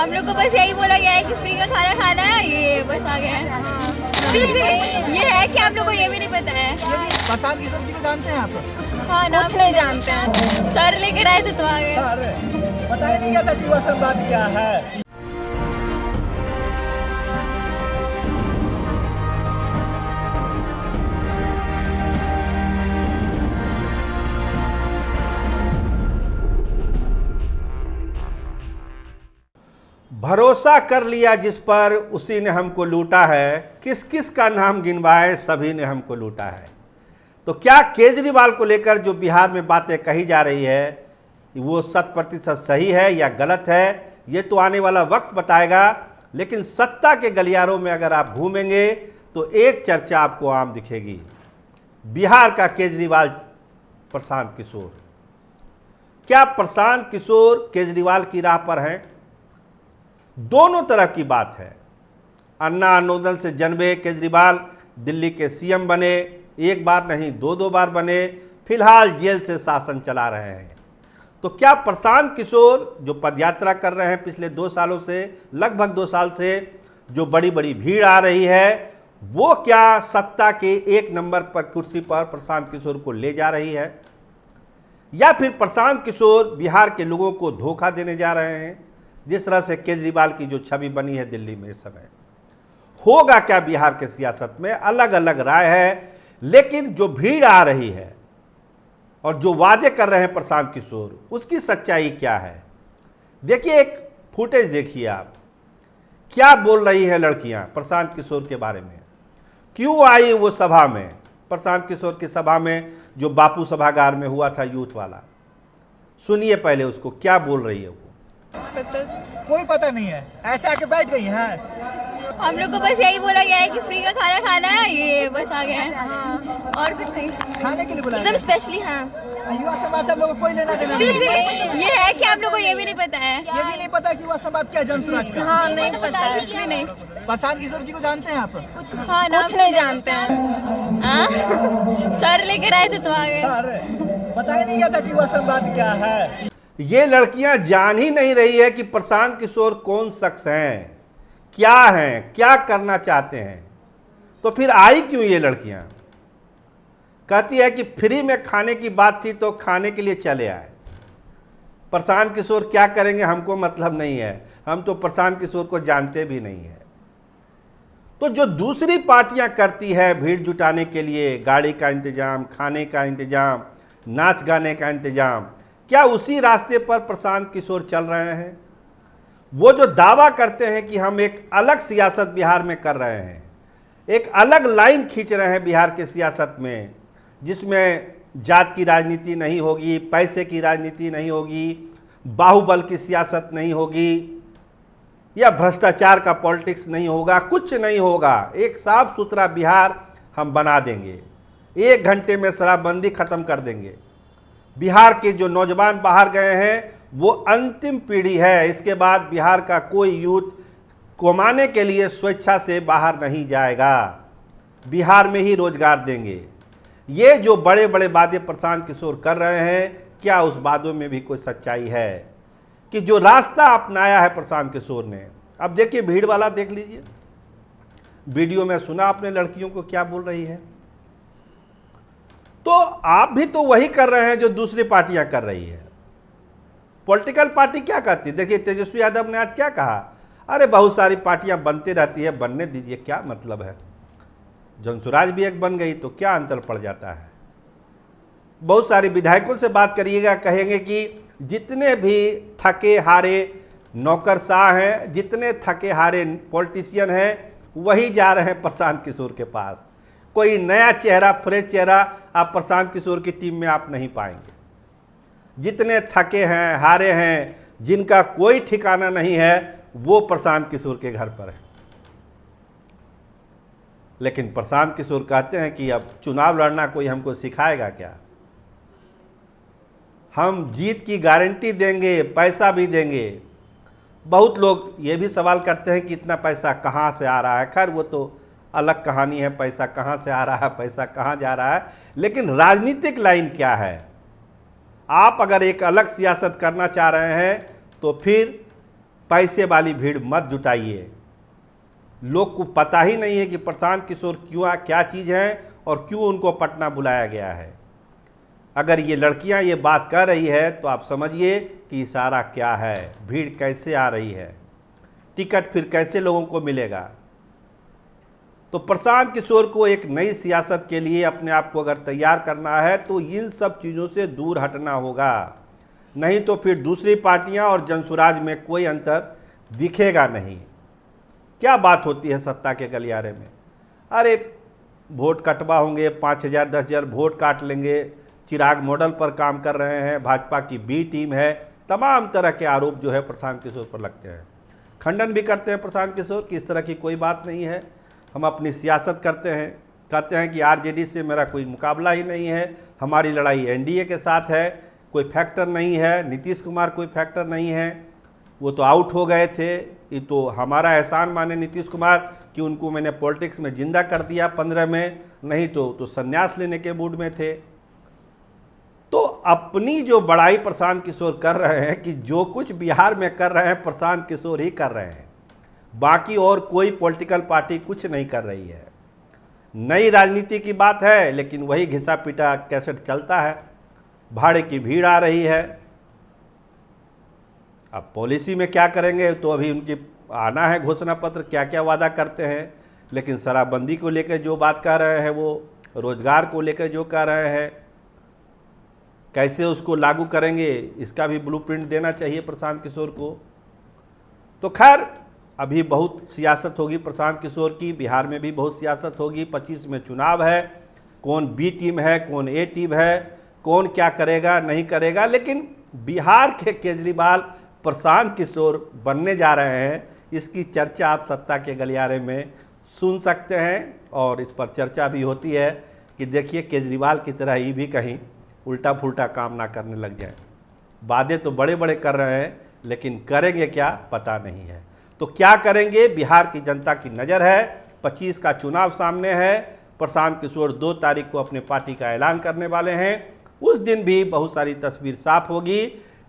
हम लोग को बस यही बोला गया है कि फ्री का खाना खाना है, ये बस आ गया है। ये है कि आप लोग को ये भी नहीं पता है। प्रशांत किशोर जी को जानते हैं आप? हाँ ना, कुछ नहीं जानते हैं। सर लेकर आए थे तो आ गए। अरे पता ही नहीं था कि वह संवाद क्या है। भरोसा कर लिया जिस पर उसी ने हमको लूटा है, किस किस का नाम गिनवाए सभी ने हमको लूटा है। तो क्या केजरीवाल को लेकर जो बिहार में बातें कही जा रही है वो 100% सही है या गलत है, ये तो आने वाला वक्त बताएगा। लेकिन सत्ता के गलियारों में अगर आप घूमेंगे तो एक चर्चा आपको आम दिखेगी, बिहार का केजरीवाल प्रशांत किशोर। क्या प्रशांत किशोर केजरीवाल की राह पर हैं? दोनों तरफ की बात है। अन्ना आंदोलन से जन्मे केजरीवाल दिल्ली के सीएम बने, एक बार नहीं दो बार बने, फिलहाल जेल से शासन चला रहे हैं। तो क्या प्रशांत किशोर जो पदयात्रा कर रहे हैं पिछले 2 सालों से, लगभग 2 साल से जो बड़ी बड़ी भीड़ आ रही है, वो क्या सत्ता के 1 नंबर पर कुर्सी पर प्रशांत किशोर को ले जा रही है, या फिर प्रशांत किशोर बिहार के लोगों को धोखा देने जा रहे हैं? जिस तरह से केजरीवाल की जो छवि बनी है दिल्ली में इस समय, होगा क्या बिहार के सियासत में? अलग अलग राय है। लेकिन जो भीड़ आ रही है और जो वादे कर रहे हैं प्रशांत किशोर, उसकी सच्चाई क्या है? देखिए, एक फुटेज देखिए आप, क्या बोल रही है लड़कियां प्रशांत किशोर के बारे में। क्यों आई वो सभा में, प्रशांत किशोर की सभा में जो बापू सभागार में हुआ था यूथ वाला? सुनिए पहले उसको, क्या बोल रही है वो। कोई पता नहीं है, ऐसे आके बैठ गई हैं। हम लोग को बस यही बोला गया है कि फ्री का खाना खाना है, ये बस आ गया है और कुछ नहीं। खाने के लिए बुलाया एकदम स्पेशली। हाँ, युवा समाज से हम लोगों को कोई लेना देना नहीं है। ये है कि आप लोग को ये भी नहीं पता है। ये भी नहीं पता कि युवा समाज क्या है जनसुराज का। हाँ, नहीं पता है, कुछ भी नहीं। प्रशांत किशोर जी को जानते हैं आप? हाँ ना, कुछ नहीं जानते हैं। हाँ? सर लेकर आए थे तो आ गए। अरे पता ही नहीं था कि वह संवाद क्या है। ये लड़कियां जान ही नहीं रही है कि प्रशांत किशोर कौन शख्स हैं, क्या हैं, क्या करना चाहते हैं। तो फिर आई क्यों ये लड़कियां? कहती है कि फ्री में खाने की बात थी तो खाने के लिए चले आए। प्रशांत किशोर क्या करेंगे हमको मतलब नहीं है, हम तो प्रशांत किशोर को जानते भी नहीं है। तो जो दूसरी पार्टियां करती है भीड़ जुटाने के लिए, गाड़ी का इंतजाम, खाने का इंतजाम, नाच गाने का इंतजाम, क्या उसी रास्ते पर प्रशांत किशोर चल रहे हैं? वो जो दावा करते हैं कि हम एक अलग सियासत बिहार में कर रहे हैं, एक अलग लाइन खींच रहे हैं बिहार के सियासत में, जिसमें जात की राजनीति नहीं होगी, पैसे की राजनीति नहीं होगी, बाहुबल की सियासत नहीं होगी, या भ्रष्टाचार का पॉलिटिक्स नहीं होगा, कुछ नहीं होगा। एक साफ सुथरा बिहार हम बना देंगे, 1 घंटे में शराबबंदी खत्म कर देंगे। बिहार के जो नौजवान बाहर गए हैं वो अंतिम पीढ़ी है। इसके बाद बिहार का कोई यूथ कमाने के लिए स्वेच्छा से बाहर नहीं जाएगा, बिहार में ही रोजगार देंगे। ये जो बड़े बड़े वादे प्रशांत किशोर कर रहे हैं, क्या उस वादों में भी कोई सच्चाई है? कि जो रास्ता अपनाया है प्रशांत किशोर ने, अब देखिए भीड़ वाला देख लीजिए, वीडियो में सुना आपने लड़कियों को क्या बोल रही है। तो आप भी तो वही कर रहे हैं जो दूसरी पार्टियां कर रही है। पॉलिटिकल पार्टी क्या कहती है? देखिए तेजस्वी यादव ने आज क्या कहा, अरे बहुत सारी पार्टियां बनती रहती है, बनने दीजिए, क्या मतलब है। जनसुराज भी एक बन गई तो क्या अंतर पड़ जाता है। बहुत सारे विधायकों से बात करिएगा, कहेंगे कि जितने भी थके हारे नौकरशाह हैं, जितने थके हारे पॉलिटिशियन हैं, वही जा रहे हैं प्रशांत किशोर के पास। कोई नया चेहरा, फ्रेश चेहरा आप प्रशांत किशोर की टीम में आप नहीं पाएंगे। जितने थके हैं, हारे हैं, जिनका कोई ठिकाना नहीं है, वो प्रशांत किशोर के घर पर है। लेकिन प्रशांत किशोर कहते हैं कि अब चुनाव लड़ना कोई हमको सिखाएगा क्या, हम जीत की गारंटी देंगे, पैसा भी देंगे। बहुत लोग ये भी सवाल करते हैं कि इतना पैसा कहाँ से आ रहा है। खैर वो तो अलग कहानी है, पैसा कहाँ से आ रहा है, पैसा कहाँ जा रहा है। लेकिन राजनीतिक लाइन क्या है? आप अगर एक अलग सियासत करना चाह रहे हैं तो फिर पैसे वाली भीड़ मत जुटाइए। लोग को पता ही नहीं है कि प्रशांत किशोर क्या चीज़ है और क्यों उनको पटना बुलाया गया है। अगर ये लड़कियां ये बात कर रही है तो आप समझिए कि इशारा क्या है, भीड़ कैसे आ रही है, टिकट फिर कैसे लोगों को मिलेगा। तो प्रशांत किशोर को एक नई सियासत के लिए अपने आप को अगर तैयार करना है तो इन सब चीज़ों से दूर हटना होगा, नहीं तो फिर दूसरी पार्टियां और जनसुराज में कोई अंतर दिखेगा नहीं। क्या बात होती है सत्ता के गलियारे में, अरे वोट कटवा होंगे, 5,000 10,000 वोट काट लेंगे, चिराग मॉडल पर काम कर रहे हैं, भाजपा की बी टीम है, तमाम तरह के आरोप जो है प्रशांत किशोर पर लगते हैं। खंडन भी करते हैं प्रशांत किशोर कि इस तरह की कोई बात नहीं है, हम अपनी सियासत करते हैं, कहते हैं कि आरजेडी से मेरा कोई मुकाबला ही नहीं है, हमारी लड़ाई एनडीए के साथ है, कोई फैक्टर नहीं है, नीतीश कुमार कोई फैक्टर नहीं है, वो तो आउट हो गए थे, ये तो हमारा एहसान माने नीतीश कुमार कि उनको मैंने पॉलिटिक्स में जिंदा कर दिया 15 में, नहीं तो संन्यास लेने के मूड में थे। तो अपनी जो बड़ाई प्रशांत किशोर कर रहे हैं कि जो कुछ बिहार में कर रहे हैं प्रशांत किशोर ही कर रहे हैं, बाकी और कोई पॉलिटिकल पार्टी कुछ नहीं कर रही है। नई राजनीति की बात है लेकिन वही घिसा पीटा कैसेट चलता है, भाड़े की भीड़ आ रही है। अब पॉलिसी में क्या करेंगे तो अभी उनकी आना है घोषणा पत्र, क्या क्या वादा करते हैं, लेकिन शराबबंदी को लेकर जो बात कर रहे हैं, वो रोजगार को लेकर जो कह रहे हैं, कैसे उसको लागू करेंगे इसका भी ब्लूप्रिंट देना चाहिए प्रशांत किशोर को। तो खैर अभी बहुत सियासत होगी प्रशांत किशोर की, बिहार में भी बहुत सियासत होगी, 25 में चुनाव है, कौन बी टीम है कौन ए टीम है, कौन क्या करेगा नहीं करेगा, लेकिन बिहार के केजरीवाल प्रशांत किशोर बनने जा रहे हैं, इसकी चर्चा आप सत्ता के गलियारे में सुन सकते हैं। और इस पर चर्चा भी होती है कि देखिए केजरीवाल की तरह ये भी कहीं उल्टा पुल्टा काम ना करने लग जाए। वादे तो बड़े बड़े कर रहे हैं लेकिन करेंगे क्या पता नहीं है। तो क्या करेंगे बिहार की जनता की नज़र है, 25 का चुनाव सामने है, प्रशांत किशोर 2 तारीख को अपने पार्टी का ऐलान करने वाले हैं, उस दिन भी बहुत सारी तस्वीर साफ होगी।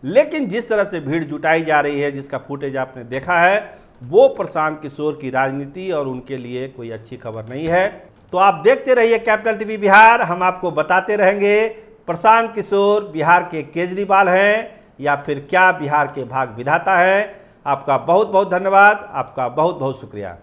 लेकिन जिस तरह से भीड़ जुटाई जा रही है, जिसका फुटेज आपने देखा है, वो प्रशांत किशोर की राजनीति और उनके लिए कोई अच्छी खबर नहीं है। तो आप देखते रहिए कैपिटल टीवी बिहार, हम आपको बताते रहेंगे प्रशांत किशोर बिहार के केजरीवाल हैं या फिर क्या बिहार के भाग्य विधाता हैं। आपका बहुत बहुत धन्यवाद, आपका बहुत बहुत शुक्रिया।